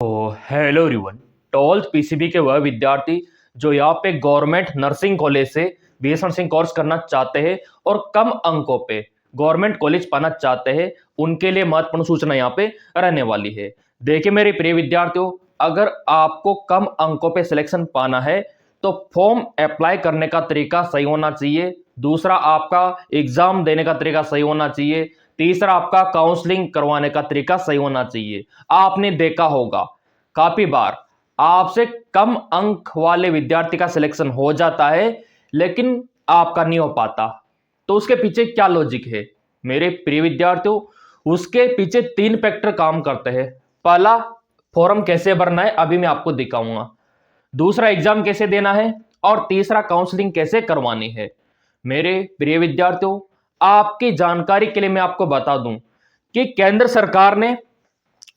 तो hello everyone. 12th PCB के वह विद्यार्थी जो यहाँ पे गवर्नमेंट नर्सिंग कॉलेज से बीएस नर्सिंग कोर्स करना चाहते हैं और कम अंकों पे गवर्नमेंट कॉलेज पाना चाहते हैं, उनके लिए महत्वपूर्ण सूचना यहाँ पे रहने वाली है। देखिए मेरे प्रिय विद्यार्थियों, अगर आपको कम अंकों पे सिलेक्शन पाना है तो फॉर्म अप्लाई करने का तरीका सही होना चाहिए। दूसरा, आपका एग्जाम देने का तरीका सही होना चाहिए। तीसरा, आपका काउंसलिंग करवाने का तरीका सही होना चाहिए। आपने देखा होगा काफी बार आपसे कम अंक वाले विद्यार्थी का सिलेक्शन हो जाता है लेकिन आपका नहीं हो पाता। तो उसके पीछे क्या लॉजिक है मेरे प्रिय विद्यार्थियों? उसके पीछे 3 फैक्टर काम करते हैं। पहला, फॉर्म कैसे भरना है अभी मैं आपको दिखाऊंगा। दूसरा, एग्जाम कैसे देना है। और तीसरा, काउंसलिंग कैसे करवानी है। मेरे प्रिय विद्यार्थियों, आपकी जानकारी के लिए मैं आपको बता दूं कि केंद्र सरकार ने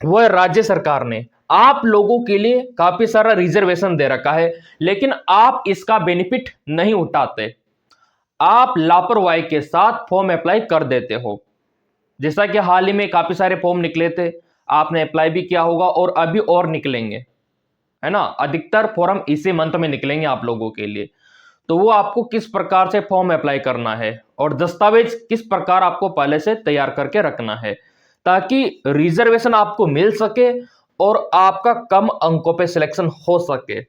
व राज्य सरकार ने आप लोगों के लिए काफी सारा रिजर्वेशन दे रखा है, लेकिन आप इसका बेनिफिट नहीं उठाते। आप लापरवाही के साथ फॉर्म अप्लाई कर देते हो। जैसा कि हाल ही में काफी सारे फॉर्म निकले थे, आपने अप्लाई भी किया होगा और अभी और निकलेंगे, है ना। अधिकतर फॉर्म इसी मंथ में निकलेंगे आप लोगों के लिए। तो वो आपको किस प्रकार से फॉर्म अप्लाई करना है और दस्तावेज किस प्रकार आपको पहले से तैयार करके रखना है ताकि रिजर्वेशन आपको मिल सके और आपका कम अंकों पे सिलेक्शन हो सके।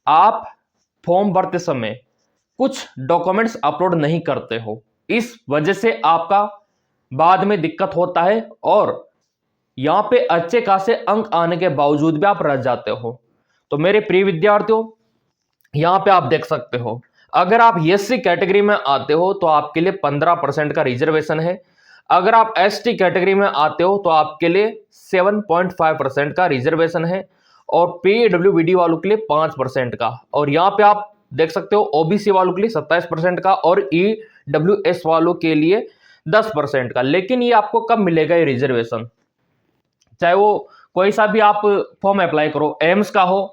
आप फॉर्म भरते समय कुछ डॉक्यूमेंट्स अपलोड नहीं करते हो, इस वजह से आपका बाद में दिक्कत होता है और यहां पे अच्छे खासे अंक आने के बावजूद भी आप रह जाते हो। तो मेरे प्रिय विद्यार्थियों, यहां पे आप देख सकते हो, अगर आप एससी कैटेगरी में आते हो तो आपके लिए 15% का रिजर्वेशन है। अगर आप एसटी कैटेगरी में आते हो तो आपके लिए 7.5% का रिजर्वेशन है और पीडब्ल्यूबीडी वालों के लिए 5% का। और यहां पे आप देख सकते हो ओबीसी वालों के लिए 27% का और ईडब्ल्यूएस वालों के लिए 10% का। लेकिन ये आपको कब मिलेगा ये रिजर्वेशन? चाहे वो कोई सा भी आप फॉर्म अप्लाई करो, एम्स का हो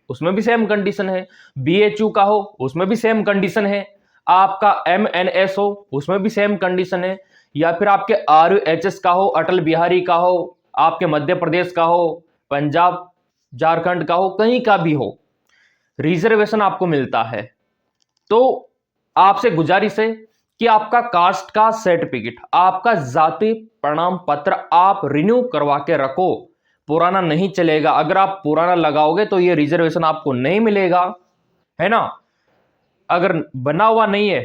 उसमें भी सेम कंडीशन है, बीएचयू का हो उसमें भी सेम कंडीशन है, आपका एमएनएस हो उसमें भी सेम कंडीशन है, या फिर आपके आरयूएचएस का हो, अटल बिहारी का हो, आपके मध्य प्रदेश का हो, पंजाब झारखंड का हो, कहीं का भी हो, रिजर्वेशन आपको मिलता है। तो आपसे गुजारिश है कि आपका कास्ट का सर्टिफिकेट, आपका जाति प्रमाण पत्र आप रिन्यू करवा के रखो। पुराना नहीं चलेगा। अगर आप पुराना लगाओगे तो ये रिजर्वेशन आपको नहीं मिलेगा, है ना। अगर बना हुआ नहीं है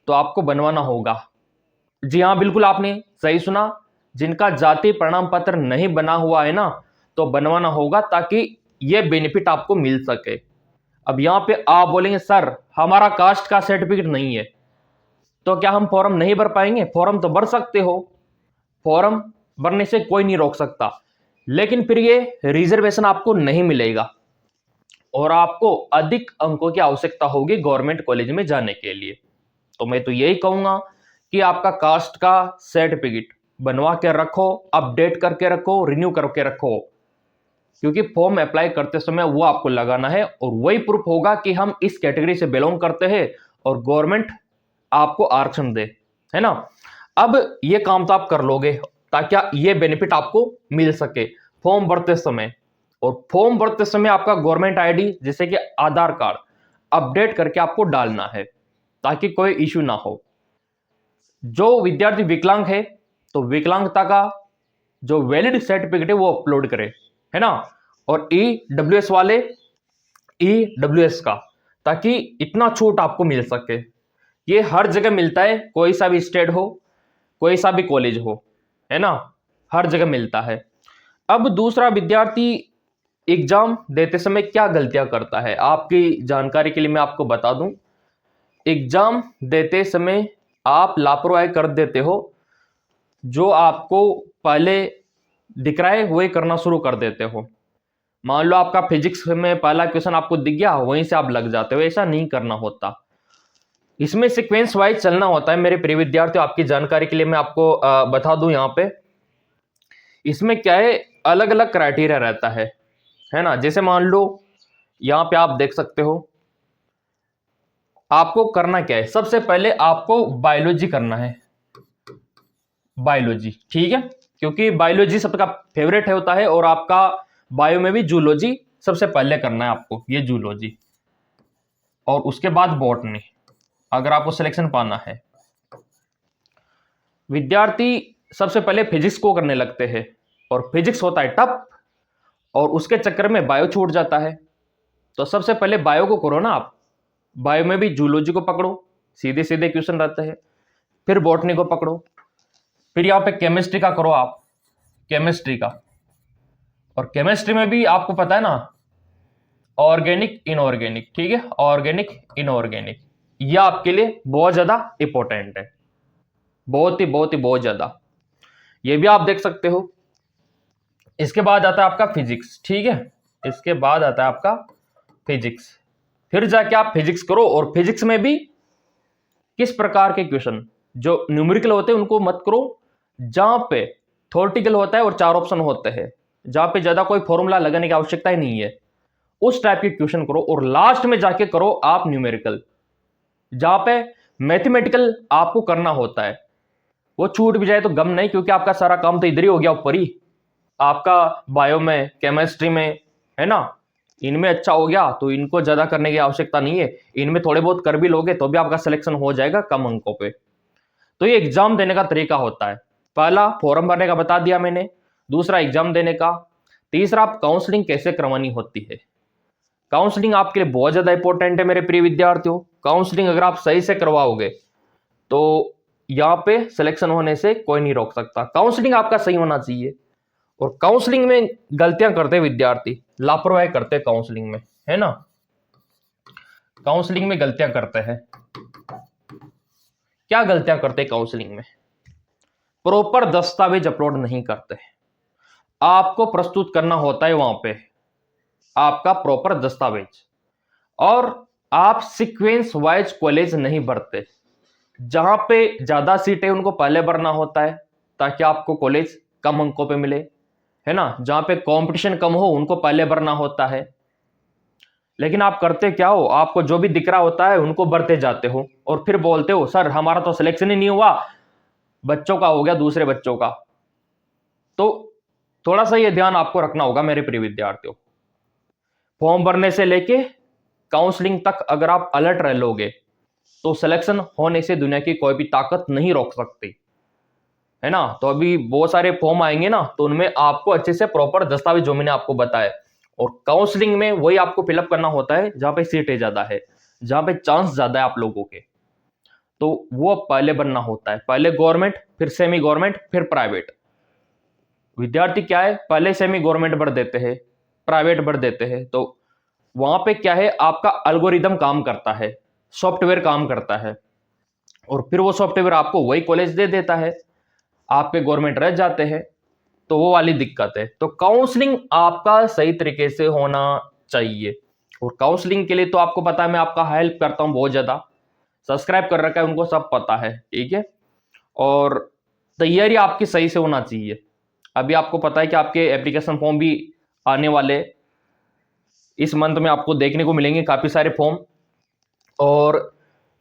तो आपको बनवाना होगा। जी हाँ, बिल्कुल आपने सही सुना। जिनका जाति प्रमाण पत्र नहीं बना हुआ है ना, तो बनवाना होगा ताकि ये बेनिफिट आपको मिल सके। अब यहां पे आप बोलेंगे सर हमारा कास्ट का सर्टिफिकेट नहीं है, तो क्या हम फॉर्म नहीं भर पाएंगे? फॉर्म तो भर सकते हो, फॉर्म भरने से कोई नहीं रोक सकता, लेकिन फिर ये रिजर्वेशन आपको नहीं मिलेगा और आपको अधिक अंकों की आवश्यकता होगी गवर्नमेंट कॉलेज में जाने के लिए। तो मैं तो यही कहूंगा कि आपका कास्ट का सर्टिफिकेट बनवा के रखो, अपडेट करके रखो, रिन्यू करके रखो, क्योंकि फॉर्म अप्लाई करते समय वो आपको लगाना है और वही प्रूफ होगा कि हम इस कैटेगरी से बिलोंग करते हैं और गवर्नमेंट आपको आरक्षण दे, है ना। अब ये काम तो आप कर लोगे ताकि ये बेनिफिट आपको मिल सके फॉर्म भरते समय। और फॉर्म भरते समय आपका गवर्नमेंट आईडी जैसे कि आधार कार्ड अपडेट करके आपको डालना है ताकि कोई इश्यू ना हो। जो विद्यार्थी विकलांग है तो विकलांगता का जो वैलिड सर्टिफिकेट है वो अपलोड करे, है ना। और ईडब्ल्यूएस वाले ईडब्ल्यूएस का, ताकि इतना छूट आपको मिल सके। ये हर जगह मिलता है, कोई सा भी स्टेट हो, कोई सा भी कॉलेज हो, है ना, हर जगह मिलता है। अब दूसरा, विद्यार्थी एग्जाम देते समय क्या गलतियां करता है, आपकी जानकारी के लिए मैं आपको बता दूं। एग्जाम देते समय आप लापरवाही कर देते हो, जो आपको पहले दिख रहा है वही करना शुरू कर देते हो। मान लो आपका फिजिक्स में पहला क्वेश्चन आपको दिख गया, वहीं से आप लग जाते हो। ऐसा नहीं करना होता, इसमें सीक्वेंस वाइज चलना होता है। मेरे प्रिय विद्यार्थियों, आपकी जानकारी के लिए मैं आपको बता दूं, यहाँ पे इसमें क्या है, अलग अलग क्राइटेरिया रहता है ना। जैसे मान लो यहाँ पे आप देख सकते हो, आपको करना क्या है, सबसे पहले आपको बायोलॉजी करना है। बायोलॉजी, ठीक है, क्योंकि बायोलॉजी सबका फेवरेट होता है और आपका बायो में भी जूलॉजी सबसे पहले करना है आपको, ये जूलॉजी, और उसके बाद बॉटनी, अगर आपको सिलेक्शन पाना है। विद्यार्थी सबसे पहले फिजिक्स को करने लगते हैं और फिजिक्स होता है टफ, और उसके चक्कर में बायो छूट जाता है। तो सबसे पहले बायो को करो ना आप, बायो में भी जूलॉजी को पकड़ो, सीधे सीधे क्वेश्चन रहते हैं, फिर बॉटनी को पकड़ो, फिर यहाँ पे केमिस्ट्री का करो आप, केमिस्ट्री का, और केमिस्ट्री में भी आपको पता है ना ऑर्गेनिक इनऑर्गेनिक, ठीक है, ऑर्गेनिक इनऑर्गेनिक, यह आपके लिए बहुत ज्यादा इंपॉर्टेंट है, बहुत ज्यादा, ये भी आप देख सकते हो। इसके बाद आता है आपका फिजिक्स, ठीक है, इसके बाद आता है आपका फिजिक्स, फिर जाके आप फिजिक्स करो, और फिजिक्स में भी किस प्रकार के क्वेश्चन, जो न्यूमेरिकल होते हैं उनको मत करो, जहां पे थ्योरेटिकल होता है और 4 ऑप्शन होते हैं, जहां पे ज्यादा कोई फॉर्मूला लगाने की आवश्यकता ही नहीं है, उस टाइप के क्वेश्चन करो, और लास्ट में जाके करो आप न्यूमेरिकल, जहां पे मैथमेटिकल आपको करना होता है। वो छूट भी जाए तो गम नहीं, क्योंकि आपका सारा काम तो इधर ही हो गया ऊपर ही, आपका बायो में, केमिस्ट्री में, है ना, इनमें अच्छा हो गया, तो इनको ज्यादा करने की आवश्यकता नहीं है, इनमें थोड़े बहुत कर भी लोगे तो भी आपका सिलेक्शन हो जाएगा कम अंकों पे। तो ये एग्जाम देने का तरीका होता है, पहला फॉर्म भरने का बता दिया मैंने, दूसरा एग्जाम देने का, तीसरा आप काउंसलिंग कैसे करवानी होती है। काउंसलिंग आपके लिए बहुत ज्यादा इंपॉर्टेंट है मेरे प्रिय विद्यार्थियों, काउंसलिंग अगर आप सही से करवाओगे तो यहाँ पे सिलेक्शन होने से कोई नहीं रोक सकता। काउंसलिंग आपका सही होना चाहिए, और काउंसलिंग में गलतियां करते विद्यार्थी, लापरवाही करते काउंसलिंग में, है ना, काउंसलिंग में गलतियां करते हैं। क्या गलतियां करते काउंसलिंग में? प्रॉपर दस्तावेज अपलोड नहीं करते, आपको प्रस्तुत करना होता है वहां पे आपका प्रॉपर दस्तावेज, और आप सीक्वेंस वाइज कॉलेज नहीं भरते, जहां पे ज्यादा सीट है उनको पहले भरना होता है ताकि आपको कॉलेज कम अंकों पे मिले, है ना, जहां पे कंपटीशन कम हो उनको पहले भरना होता है। लेकिन आप करते क्या हो, आपको जो भी दिख रहा होता है उनको भरते जाते हो, और फिर बोलते हो सर हमारा तो सिलेक्शन ही नहीं हुआ, बच्चों का हो गया, दूसरे बच्चों का। तो थोड़ा सा ये ध्यान आपको रखना होगा मेरे प्रिय विद्यार्थियों, फॉर्म भरने से लेके काउंसलिंग तक अगर आप अलर्ट रह लोगे तो सिलेक्शन होने से दुनिया की कोई भी ताकत नहीं रोक सकती, है ना। तो अभी बहुत सारे फॉर्म आएंगे ना, तो उनमें आपको अच्छे से प्रॉपर दस्तावेज जो मैंने आपको बताया, और काउंसलिंग में वही आपको फिलअप करना होता है जहां पे सीटें ज्यादा है, जहां पे चांस ज्यादा है आप लोगों के, तो वो पहले बनना होता है, पहले गवर्नमेंट, फिर सेमी गवर्नमेंट, फिर प्राइवेट। विद्यार्थी क्या है, पहले सेमी गवर्नमेंट भर देते हैं, प्राइवेट भर देते हैं, तो वहां पे क्या है, आपका एल्गोरिदम काम करता है, सॉफ्टवेयर काम करता है, और फिर वो सॉफ्टवेयर आपको वही कॉलेज दे देता है, आपके गवर्नमेंट रह जाते हैं, तो वो वाली दिक्कत है। तो काउंसलिंग आपका सही तरीके से होना चाहिए, और काउंसलिंग के लिए तो आपको पता है मैं आपका हेल्प करता हूं बहुत ज्यादा, सब्सक्राइब कर रखा है उनको सब पता है, ठीक है, और तैयारी आपकी सही से होना चाहिए। अभी आपको पता है कि आपके एप्लीकेशन फॉर्म भी आने वाले इस मंथ में आपको देखने को मिलेंगे काफी सारे फॉर्म, और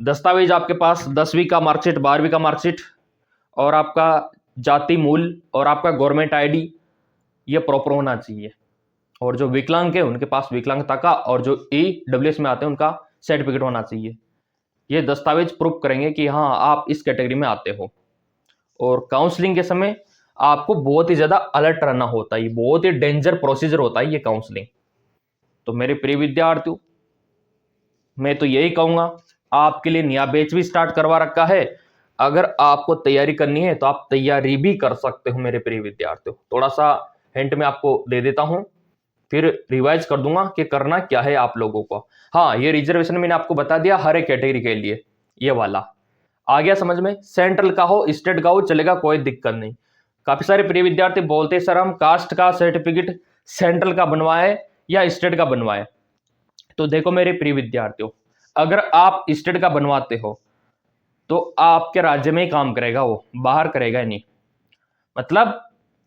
दस्तावेज आपके पास 10वीं का मार्कशीट, 12वीं का मार्कशीट, और आपका जाति मूल, और आपका गवर्नमेंट आईडी, ये प्रॉपर होना चाहिए। और जो विकलांग है उनके पास विकलांगता का, और जो EWS में आते हैं उनका सर्टिफिकेट होना चाहिए। ये दस्तावेज प्रूफ करेंगे कि हाँ आप इस कैटेगरी में आते हो। और काउंसलिंग के समय आपको बहुत ही ज्यादा अलर्ट रहना होता है, बहुत ही डेंजर प्रोसीजर होता है ये काउंसलिंग। तो मेरे प्रिय विद्यार्थियों, मैं तो यही कहूंगा, आपके लिए नया बैच भी स्टार्ट करवा रखा है, अगर आपको तैयारी करनी है तो आप तैयारी भी कर सकते हो मेरे प्रिय विद्यार्थियों। थोड़ा सा हिंट मैं आपको दे देता हूं, फिर रिवाइज कर दूंगा कि करना क्या है आप लोगों को। हाँ, ये रिजर्वेशन मैंने आपको बता दिया हर एक कैटेगरी के लिए, ये वाला आ गया समझ में, सेंट्रल का हो स्टेट का हो चलेगा, कोई दिक्कत नहीं। काफी सारे प्रिय विद्यार्थी बोलते हैं सर हम कास्ट का सर्टिफिकेट सेंट्रल का बनवाए या स्टेट का बनवाए। तो देखो मेरे प्रिय विद्यार्थियों, अगर आप स्टेट का बनवाते हो तो आपके राज्य में ही काम करेगा, वो बाहर करेगा ही नहीं। मतलब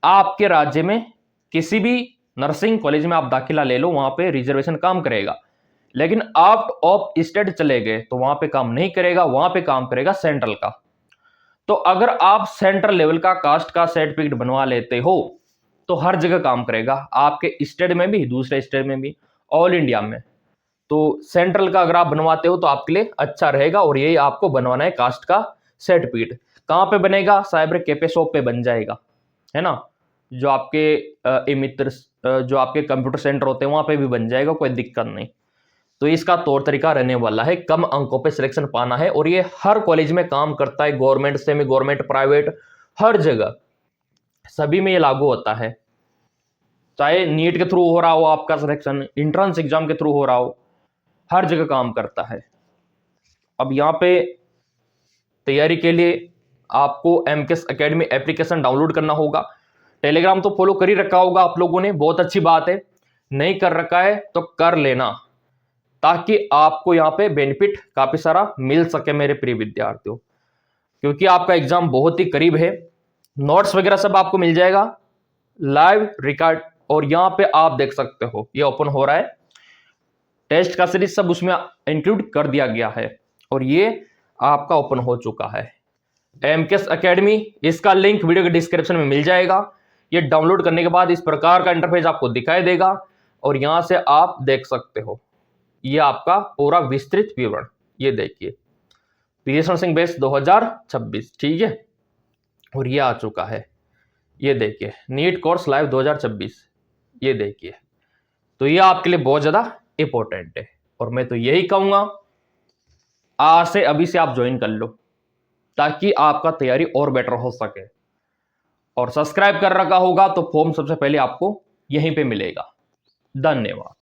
आपके राज्य में किसी भी नर्सिंग कॉलेज में आप दाखिला ले लो, वहां पे रिजर्वेशन काम करेगा, लेकिन आउट ऑफ स्टेट चले गए तो वहां पे काम नहीं करेगा, वहां पे काम करेगा सेंट्रल का। तो अगर आप सेंट्रल लेवल का कास्ट का सर्टिफिकेट बनवा लेते हो तो हर जगह काम करेगा, आपके स्टेट में भी, दूसरे स्टेट में भी, ऑल इंडिया में। तो सेंट्रल का अगर आप बनवाते हो तो आपके लिए अच्छा रहेगा, और यही आपको बनवाना है कास्ट का सर्टिफिकेट। कहाँ पे बनेगा? साइबर कैफे शॉप पे बन जाएगा, है ना। जो आपके मित्र जो आपके कंप्यूटर सेंटर होते हैं वहां पे भी बन जाएगा, कोई दिक्कत नहीं। तो इसका तौर तरीका रहने वाला है कम अंकों पे सिलेक्शन पाना है, और ये हर कॉलेज में काम करता है, गवर्नमेंट, सेमी गवर्नमेंट, प्राइवेट, हर जगह सभी में ये लागू होता है। चाहे नीट के थ्रू हो रहा हो आपका सिलेक्शन, इंट्रेंस एग्जाम के थ्रू हो रहा हो, हर जगह काम करता है। अब यहाँ पे तैयारी के लिए आपको एमकेएस एकेडमी एप्लीकेशन डाउनलोड करना होगा। टेलीग्राम तो फॉलो कर ही रखा होगा आप लोगों ने, बहुत अच्छी बात है। नहीं कर रखा है तो कर लेना, ताकि आपको यहाँ पे बेनिफिट काफी सारा मिल सके मेरे प्रिय विद्यार्थियों। क्योंकि आपका एग्जाम बहुत ही करीब है, नोट्स वगैरह सब आपको मिल जाएगा, लाइव रिकॉर्ड, और यहाँ पे आप देख सकते हो ये ओपन हो रहा है, टेस्ट का सीरीज सब उसमें इंक्लूड कर दिया गया है, और ये आपका ओपन हो चुका है एमकेएस एकेडमी। इसका लिंक वीडियो के डिस्क्रिप्शन में मिल जाएगा। ये डाउनलोड करने के बाद इस प्रकार का इंटरफेस आपको दिखाई देगा, और यहां से आप देख सकते हो ये आपका पूरा विस्तृत विवरण। ये देखिए पीएस नर्सिंग बेस 2026, ठीक है, और ये आ चुका है। ये देखिए नीट कोर्स लाइव 2026, ये देखिए। तो ये आपके लिए बहुत ज्यादा इंपॉर्टेंट है, और मैं तो यही कहूंगा आज से, अभी से आप ज्वाइन कर लो, ताकि आपका तैयारी और बेटर हो सके। और सब्सक्राइब कर रखा होगा तो फॉर्म सबसे पहले आपको यहीं पे मिलेगा। धन्यवाद।